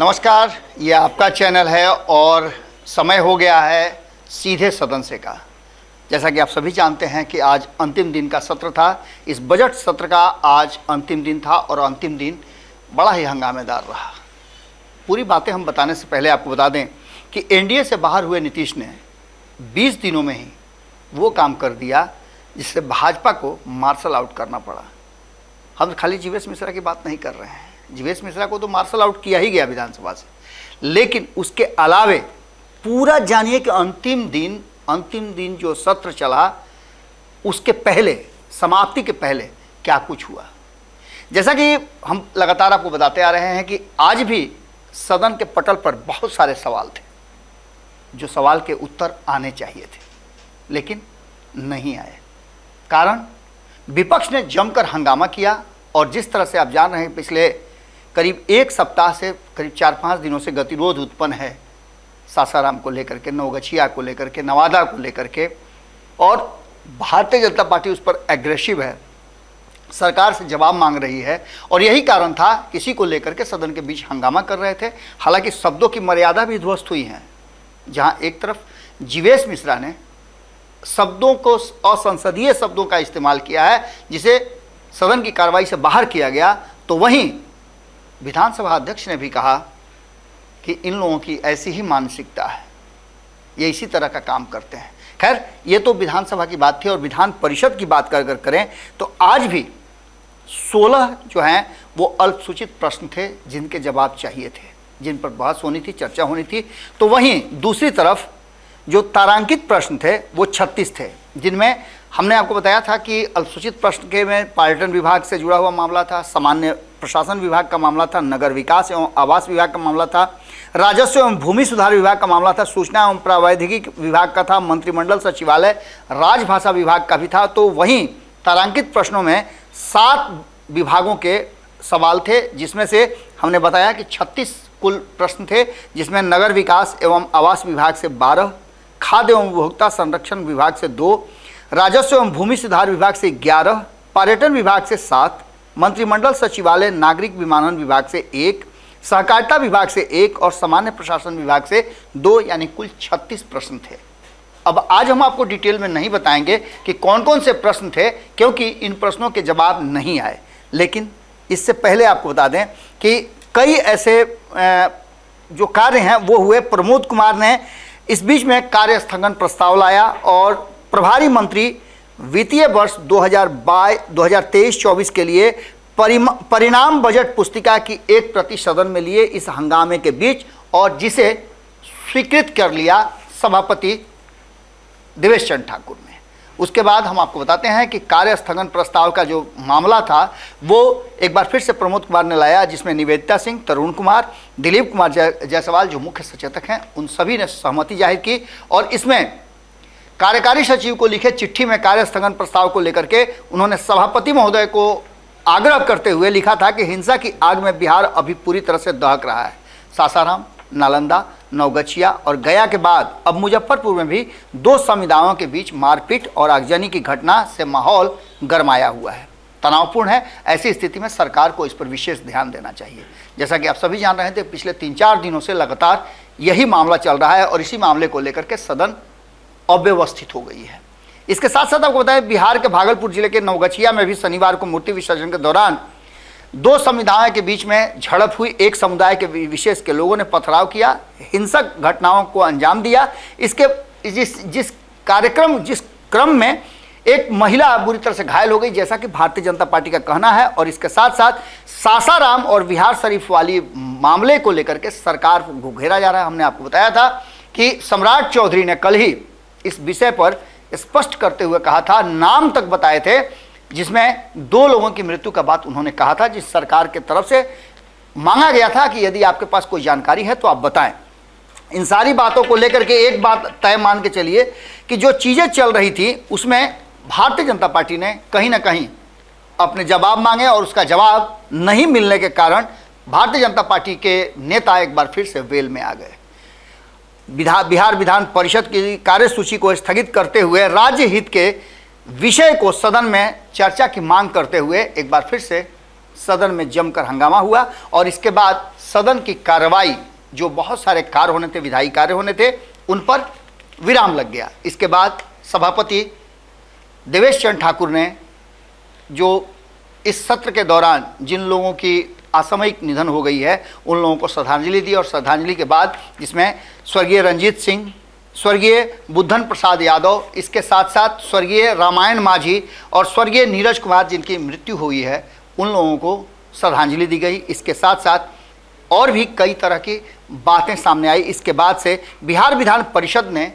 नमस्कार, ये आपका चैनल है और समय हो गया है सीधे सदन से का। जैसा कि आप सभी जानते हैं कि आज अंतिम दिन का सत्र था। इस बजट सत्र का आज अंतिम दिन था और अंतिम दिन बड़ा ही हंगामेदार रहा। पूरी बातें हम बताने से पहले आपको बता दें कि एनडीए से बाहर हुए नीतीश ने 20 दिनों में ही वो काम कर दिया जिससे भाजपा को मार्शल आउट करना पड़ा। हम खाली जीवेश मिश्रा की बात नहीं कर रहे हैं, जीवेश मिश्रा को तो मार्शल आउट किया ही गया विधानसभा से, लेकिन उसके अलावे पूरा जानिए कि अंतिम दिन जो सत्र चला उसके पहले, समाप्ति के पहले क्या कुछ हुआ। जैसा कि हम लगातार आपको बताते आ रहे हैं कि आज भी सदन के पटल पर बहुत सारे सवाल थे जो सवाल के उत्तर आने चाहिए थे, लेकिन नहीं आए। कारण विपक्ष ने जमकर हंगामा किया और जिस तरह से आप जान रहे हैं पिछले करीब एक सप्ताह से करीब 4-5 दिनों से गतिरोध उत्पन्न है सासाराम को लेकर के, नवगछिया को लेकर के, नवादा को लेकर के, और भारतीय जनता पार्टी उस पर एग्रेसिव है, सरकार से जवाब मांग रही है। और यही कारण था किसी को लेकर के सदन के बीच हंगामा कर रहे थे। हालांकि शब्दों की मर्यादा भी ध्वस्त हुई है। जहां एक तरफ जीवेश मिश्रा ने शब्दों को, असंसदीय शब्दों का इस्तेमाल किया है जिसे सदन की कार्रवाई से बाहर किया गया, तो वहीं विधानसभा अध्यक्ष ने भी कहा कि इन लोगों की ऐसी ही मानसिकता है, ये इसी तरह का काम करते हैं। खैर, ये तो विधानसभा की बात थी। और विधान परिषद की बात कर करें तो आज भी 16 जो हैं वो अल्पसूचित प्रश्न थे जिनके जवाब चाहिए थे, जिन पर बहस होनी थी, चर्चा होनी थी। तो वहीं दूसरी तरफ जो तारांकित प्रश्न थे वो 36 थे, जिनमें हमने आपको बताया था कि अल्पसूचित प्रश्न के में पर्यटन विभाग से जुड़ा हुआ मामला था, सामान्य प्रशासन विभाग का मामला था, नगर विकास एवं आवास विभाग का मामला था, राजस्व एवं भूमि सुधार विभाग का मामला था, सूचना एवं प्रावैधिकी विभाग का था, मंत्रिमंडल सचिवालय राजभाषा विभाग का भी था। तो वहीं तारांकित प्रश्नों में 7 विभागों के सवाल थे, जिसमें से हमने बताया कि 36 कुल प्रश्न थे, जिसमें नगर विकास एवं आवास विभाग से 12, खाद्य एवं उपभोक्ता संरक्षण विभाग से 2, राजस्व एवं भूमि सुधार विभाग से 11, पर्यटन विभाग से 7, मंत्रिमंडल सचिवालय नागरिक विमानन विभाग से 1, सहकारिता विभाग से 1 और सामान्य प्रशासन विभाग से 2, यानी कुल 36 प्रश्न थे। अब आज हम आपको डिटेल में नहीं बताएंगे कि कौन कौन से प्रश्न थे, क्योंकि इन प्रश्नों के जवाब नहीं आए। लेकिन इससे पहले आपको बता दें कि कई ऐसे जो कार्य हैं वो हुए। प्रमोद कुमार ने इस बीच में कार्य स्थगन प्रस्ताव लाया और प्रभारी मंत्री वित्तीय वर्ष 2023-24 के लिए परिणाम बजट पुस्तिका की 1 प्रति सदन में लिए इस हंगामे के बीच, और जिसे स्वीकृत कर लिया सभापति देवेश चंद्र ठाकुर ने। उसके बाद हम आपको बताते हैं कि कार्य स्थगन प्रस्ताव का जो मामला था वो एक बार फिर से प्रमोद कुमार ने लाया, जिसमें निवेदिता सिंह, तरुण कुमार, दिलीप कुमार जायसवाल जो मुख्य सचेतक हैं, उन सभी ने सहमति जाहिर की। और इसमें कार्यकारी सचिव को लिखे चिट्ठी में कार्य स्थगन प्रस्ताव को लेकर के उन्होंने सभापति महोदय को आग्रह करते हुए लिखा था कि हिंसा की आग में बिहार अभी पूरी तरह से दहक रहा है। सासाराम, नालंदा, नवगछिया और गया के बाद अब मुजफ्फरपुर में भी 2 समुदायों के बीच मारपीट और आगजनी की घटना से माहौल गरमाया हुआ है, तनावपूर्ण है। ऐसी स्थिति में सरकार को इस पर विशेष ध्यान देना चाहिए। जैसा कि आप सभी जान रहे थे, पिछले 3-4 दिनों से लगातार यही मामला चल रहा है और इसी मामले को लेकर के सदन अव्यवस्थित हो गई है। इसके साथ साथ आपको बताएं, बिहार के भागलपुर जिले के नवगछिया में भी शनिवार को मूर्ति विसर्जन के दौरान 2 समुदायों के बीच में झड़प हुई। एक समुदाय के विशेष के लोगों ने पथराव किया, हिंसक घटनाओं को अंजाम दिया। इसके जिस क्रम में एक महिला बुरी तरह से घायल हो गई, जैसा कि भारतीय जनता पार्टी का कहना है। और इसके साथ साथ सासाराम और बिहार शरीफ वाली मामले को लेकर के सरकार को घेरा जा रहा है। हमने आपको बताया था कि सम्राट चौधरी ने कल ही इस विषय पर स्पष्ट करते हुए कहा था, नाम तक बताए थे, जिसमें 2 लोगों की मृत्यु का बात उन्होंने कहा था, जिस सरकार के तरफ से मांगा गया था कि यदि आपके पास कोई जानकारी है तो आप बताएं। इन सारी बातों को लेकर के एक बात तय मान के चलिए कि जो चीज़ें चल रही थी उसमें भारतीय जनता पार्टी ने कहीं ना कहीं अपने जवाब मांगे और उसका जवाब नहीं मिलने के कारण भारतीय जनता पार्टी के नेता एक बार फिर से वेल में आ गए। बिहार विधान परिषद की कार्यसूची को स्थगित करते हुए राज्य हित के विषय को सदन में चर्चा की मांग करते हुए एक बार फिर से सदन में जमकर हंगामा हुआ और इसके बाद सदन की कार्रवाई, जो बहुत सारे कार्य होने थे, विधायी कार्य होने थे, उन पर विराम लग गया। इसके बाद सभापति देवेश चंद्र ठाकुर ने जो इस सत्र के दौरान जिन लोगों की असामयिक निधन हो गई है उन लोगों को श्रद्धांजलि दी और श्रद्धांजलि के बाद जिसमें स्वर्गीय रंजीत सिंह, स्वर्गीय बुद्धन प्रसाद यादव, इसके साथ साथ स्वर्गीय रामायण माझी और स्वर्गीय नीरज कुमार जिनकी मृत्यु हुई है उन लोगों को श्रद्धांजलि दी गई। इसके साथ साथ और भी कई तरह की बातें सामने आई। इसके बाद से बिहार विधान परिषद ने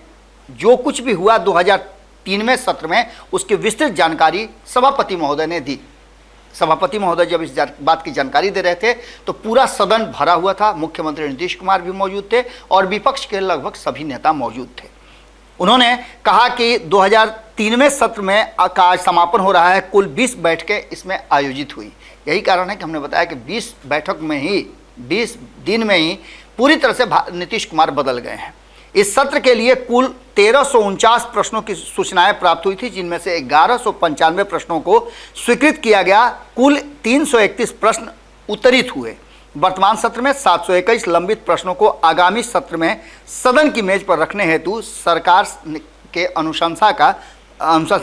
जो कुछ भी हुआ 2003वें सत्र में उसकी विस्तृत जानकारी सभापति महोदय ने दी। सभापति महोदय जब इस बात की जानकारी दे रहे थे तो पूरा सदन भरा हुआ था। मुख्यमंत्री नीतीश कुमार भी मौजूद थे और विपक्ष के लगभग सभी नेता मौजूद थे। उन्होंने कहा कि 2003वें सत्र में का समापन हो रहा है। कुल 20 बैठकें इसमें आयोजित हुई। यही कारण है कि हमने बताया कि 20 बैठक में ही 20 दिन में ही पूरी तरह से नीतीश कुमार बदल गए हैं। इस सत्र के लिए कुल 1349 प्रश्नों की सूचनाएं प्राप्त हुई थी, जिनमें से 1195 प्रश्नों को स्वीकृत किया गया। कुल 331 प्रश्न उत्तरित हुए। वर्तमान सत्र में 721 लंबित प्रश्नों को आगामी सत्र में सदन की मेज पर रखने हेतु सरकार के अनुशंसा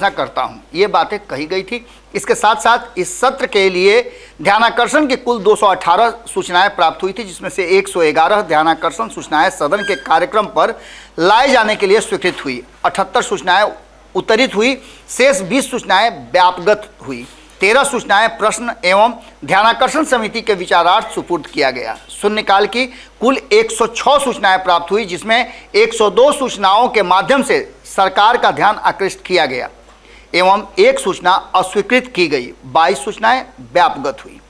करता हूं, ये बातें कही गई थी। इसके साथ साथ इस सत्र के लिए ध्यानाकर्षण की कुल 218 सूचनाएं प्राप्त हुई थी, जिसमें से 111 ध्यानाकर्षण सूचनाएं सदन के कार्यक्रम पर लाए जाने के लिए स्वीकृत हुई, 78 सूचनाएं उत्तरित हुई, शेष 20 सूचनाएं व्यापगत हुई, 13 सूचनाएं प्रश्न एवं ध्यानाकर्षण समिति के विचारार्थ सुपुर्द किया गया। शून्यकाल की कुल 106 सूचनाएं प्राप्त हुई, जिसमें 102 सूचनाओं के माध्यम से सरकार का ध्यान आकृष्ट किया गया एवं 1 सूचना अस्वीकृत की गई, 22 सूचनाएं व्यापगत हुई।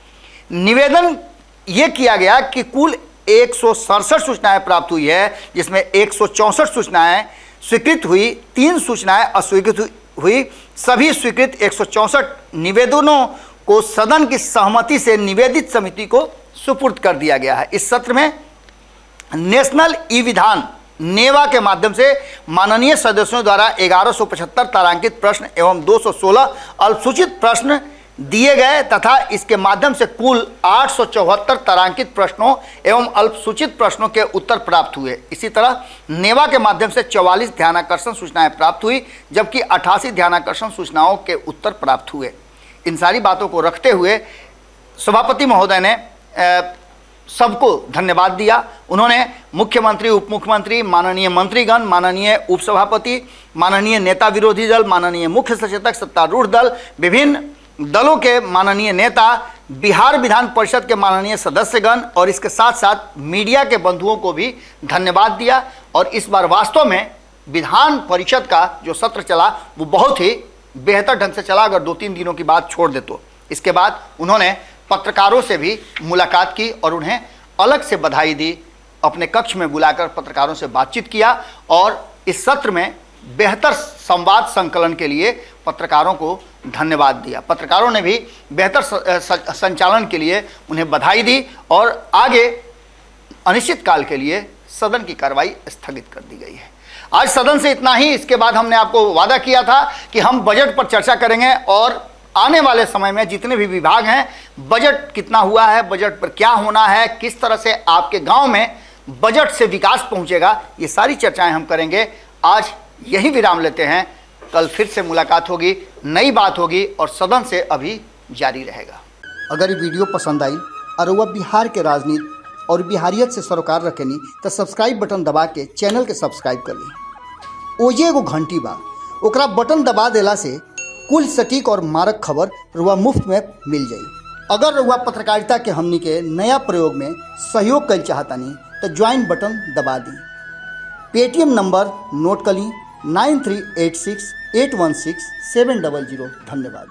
निवेदन ये किया गया कि कुल 167 सूचनाएं प्राप्त हुई है, जिसमें 164 सूचनाएं स्वीकृत हुई, 3 सूचनाएं अस्वीकृत हुई। सभी स्वीकृत 164 निवेदनों को सदन की सहमति से निवेदित समिति को सुपुर्द कर दिया गया है। इस सत्र में नेशनल ई विधान नेवा के माध्यम से माननीय सदस्यों द्वारा 1175 तारांकित प्रश्न एवं 216 अल्पसूचित प्रश्न दिए गए तथा इसके माध्यम से कुल 874 तारांकित प्रश्नों एवं अल्पसूचित प्रश्नों के उत्तर प्राप्त हुए। इसी तरह नेवा के माध्यम से 44 ध्यानाकर्षण सूचनाएं प्राप्त हुई, जबकि 88 ध्यानाकर्षण सूचनाओं के उत्तर प्राप्त हुए। इन सारी बातों को रखते हुए सभापति महोदय ने सबको धन्यवाद दिया। उन्होंने मुख्यमंत्री, उप मुख्यमंत्री, माननीय मंत्रीगण, माननीय उपसभापति, माननीय नेता विरोधी दल, माननीय मुख्य सचेतक, सत्तारूढ़ दल, विभिन्न दलों के माननीय नेता, बिहार विधान परिषद के माननीय सदस्यगण और इसके साथ साथ मीडिया के बंधुओं को भी धन्यवाद दिया। और इस बार वास्तव में विधान परिषद का जो सत्र चला वो बहुत ही बेहतर ढंग से चला, अगर 2-3 दिनों की बात छोड़ दे तो। इसके बाद उन्होंने पत्रकारों से भी मुलाकात की और उन्हें अलग से बधाई दी, अपने कक्ष में बुलाकर पत्रकारों से बातचीत किया और इस सत्र में बेहतर संवाद संकलन के लिए पत्रकारों को धन्यवाद दिया। पत्रकारों ने भी बेहतर संचालन के लिए उन्हें बधाई दी और आगे अनिश्चित काल के लिए सदन की कार्रवाई स्थगित कर दी गई है। आज सदन से इतना ही। इसके बाद हमने आपको वादा किया था कि हम बजट पर चर्चा करेंगे और आने वाले समय में जितने भी विभाग हैं, बजट कितना हुआ है, बजट पर क्या होना है, किस तरह से आपके गांव में बजट से विकास पहुंचेगा, ये सारी चर्चाएं हम करेंगे। आज यही विराम लेते हैं। कल फिर से मुलाकात होगी, नई बात होगी और सदन से अभी जारी रहेगा। अगर ये वीडियो पसंद आई और वह बिहार के राजनीति और बिहारियत से सरोकार रखेनी तो सब्सक्राइब बटन दबा के चैनल के सब्सक्राइब कर ली। ओजे एगो घंटी बा, ओकरा बटन दबा देला से कुल सटीक और मारक खबर रुआ मुफ्त में मिल जाई। अगर रुआ पत्रकारिता के हमनी के नया प्रयोग में सहयोग कर चाहतानी तो ज्वाइन बटन दबा दी। पेटीएम नंबर नोट कर ली 9386816700। धन्यवाद।